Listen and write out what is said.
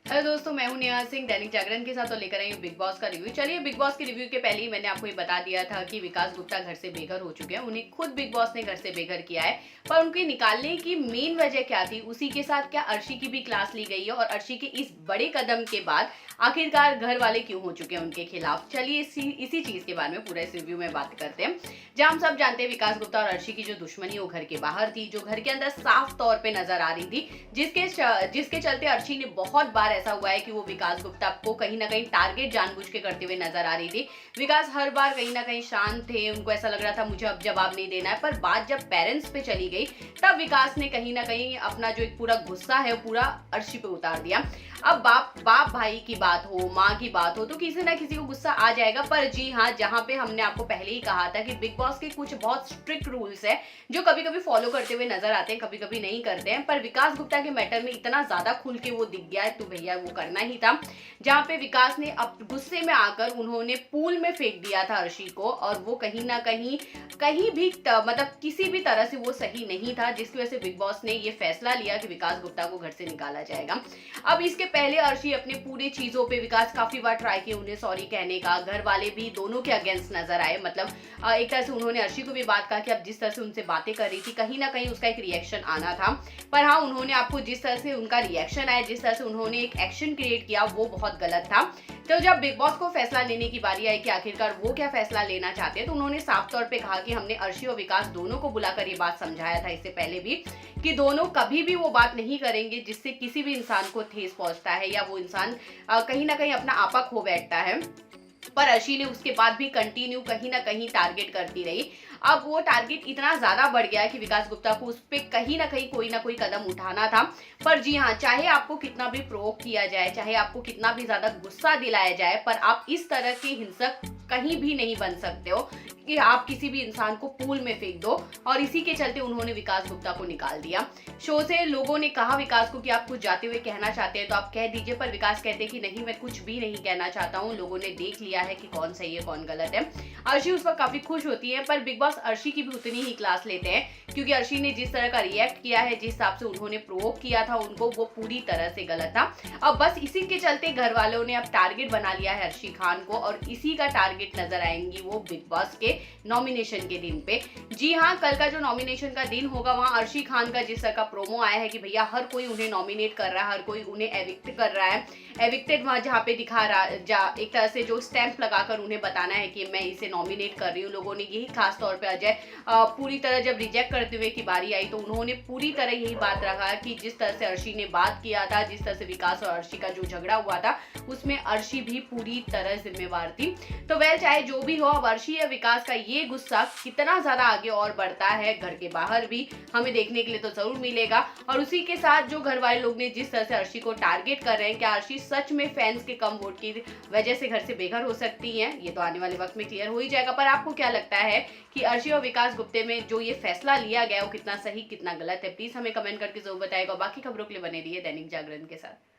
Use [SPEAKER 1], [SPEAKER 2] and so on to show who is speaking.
[SPEAKER 1] Hello दोस्तों, मैं हूं नेहा सिंह दैनिक जागरण के साथ और लेकर आई हूं बिग बॉस का रिव्यू। चलिए, बिग बॉस के रिव्यू के पहले ही मैंने आपको ये बता दिया था कि विकास गुप्ता घर से बेघर हो चुके हैं। उन्हें खुद बिग बॉस ने घर से बेघर किया है, पर उनके निकालने की मेन वजह क्या थी, उसी के साथ क्या अर्शी की भी क्लास ली गई है और अर्शी के इस बड़े कदम के बाद आखिरकार घर वाले क्यों हो चुके हैं उनके खिलाफ। चलिए इसी चीज के बारे में पूरा इस रिव्यू में बात करते हैं। जहां हम सब जानते हैं विकास गुप्ता और अर्शी की जो दुश्मनी वो घर के बाहर थी, जो घर के अंदर साफ तौर पे नजर आ रही थी, जिसके चलते अर्शी ने बहुत बार ऐसा हुआ है कि वो विकास गुप्ता को कहीं ना कहीं टारगेट जानबूझ के करते हुए नजर आ रही थी। विकास हर बार कहीं ना कहीं शांत थे, उनको ऐसा लग रहा था मुझे अब जवाब नहीं देना है, पर बात जब पेरेंट्स पे चली गई तब विकास ने कहीं ना कहीं अपना जो एक पूरा गुस्सा है पूरा अर्शी पे उतार दिया। अब बाप भाई की बात हो, माँ की बात हो, तो किसी ना किसी को गुस्सा आ जाएगा। पर जी हाँ, जहाँ पे हमने आपको पहले ही कहा था कि बिग बॉस के कुछ बहुत स्ट्रिक्ट रूल्स है जो कभी कभी फॉलो करते हुए नजर आते हैं, कभी कभी नहीं करते हैं, पर विकास गुप्ता के मैटर में इतना ज्यादा खुल के वो दिख गया है तो भैया वो करना ही था। जहाँ पे विकास ने अब गुस्से में आकर उन्होंने पूल में फेंक दिया था अर्शी को, और वो कहीं ना कहीं कहीं भी मतलब किसी भी तरह से वो सही नहीं था, जिसकी वजह से बिग बॉस ने ये फैसला लिया कि विकास गुप्ता को घर से निकाला जाएगा। अब इसके पहले अर्शी अपने पूरी चीजों पे विकास काफी बार ट्राई किए उन्हें सॉरी कहने का, घर वाले भी दोनों के अगेंस्ट नजर आए। मतलब एक तरह से उन्होंने अर्शी को भी बात कहा कि अब जिस तरह से उनसे बातें कर रही थी कहीं ना कहीं उसका एक रिएक्शन आना था। पर हाँ, उन्होंने आपको जिस तरह से उनका रिएक्शन आया, जिस तरह से उन्होंने एक एक्शन क्रिएट किया, वो बहुत गलत था। तो जब बिग बॉस को फैसला लेने की बारी आई कि आखिरकार वो क्या फैसला लेना चाहते हैं, तो उन्होंने साफ तौर पे कहा कि हमने अर्शी और विकास दोनों को बुलाकर ये बात समझाया था इससे पहले भी कि दोनों कभी भी वो बात नहीं करेंगे जिससे किसी भी इंसान को ठेस पहुंचता है या वो इंसान कहीं ना कहीं अपना आपा खो बैठता है। पर अर्शी ने उसके बाद भी कंटिन्यू कहीं ना कहीं टारगेट करती रही। अब वो टारगेट इतना ज्यादा बढ़ गया कि विकास गुप्ता को उस पर कहीं ना कोई कदम उठाना था। पर जी हाँ, चाहे आपको कितना भी प्रोवोक किया जाए, चाहे आपको कितना भी ज्यादा गुस्सा दिलाया जाए, पर आप इस तरह के हिंसक कहीं भी नहीं बन सकते हो कि आप किसी भी इंसान को पूल में फेंक दो। और इसी के चलते उन्होंने विकास गुप्ता को निकाल दिया शो से। लोगों ने कहा विकास को कि आप कुछ जाते हुए कहना चाहते हैं तो आप कह दीजिए, पर विकास कहते हैं कि नहीं, मैं कुछ भी नहीं कहना चाहता हूँ, लोगों ने देख लिया है कि कौन सही है कौन गलत है। अर्शी उस वक्त काफी खुश होती है, पर बिग बॉस अर्शी की भी उतनी ही क्लास लेते हैं, क्योंकि अर्शी ने जिस तरह का रिएक्ट किया है, जिस हिसाब से उन्होंने प्रोवोक किया था उनको, वो पूरी तरह से गलत था। अब बस इसी के चलते घर वालों ने अब टारगेट बना लिया है अर्शी खान को, और इसी का टारगेट नजर आएंगी वो बिग बॉस के नॉमिनेशन के दिन पे। जी हाँ, कल का जो नॉमिनेशन का दिन होगा वहां अर्शी खान का जिस तरह का प्रोमो आया है कि भैया हर कोई उन्हें नॉमिनेट कर रहा है, हर कोई उन्हें एविक्ट कर रहा है, एविक्टेड वहां जहाँ पे दिखा रहा एक तरह से जो स्टैंप लगाकर उन्हें बताना है कि मैं इसे नॉमिनेट कर रही हूँ। लोगों ने यही खास तौर पे अजय पूरी तरह जब रिजेक्ट करते हुए की बारी आई तो उन्होंने पूरी तरह यही बात रखा कि जिस तरह से अर्शी ने बात किया था, जिस तरह से विकास और अर्शी का जो झगड़ा हुआ था उसमें अर्शी भी पूरी तरह जिम्मेवार थी। तो वेल, चाहे जो भी हो, अब अर्शी या विकास का ये गुस्सा कितना ज्यादा आगे और बढ़ता है घर के बाहर भी हमें देखने के लिए तो जरूर मिलेगा। और उसी के साथ जो घर वाले लोग ने जिस तरह से अर्शी को टारगेट कर रहे हैं, क्या अर्शी सच में फैंस के कम वोट की वजह से घर से बेघर हो सकती हैं, ये तो आने वाले वक्त में क्लियर हो ही जाएगा। पर आपको क्या लगता है कि अर्शी और विकास गुप्ते में जो ये फैसला लिया गया वो कितना सही कितना गलत है? प्लीज हमें कमेंट करके जरूर बताएगा। बाकी खबरों के लिए बने रहिए दैनिक जागरण के साथ।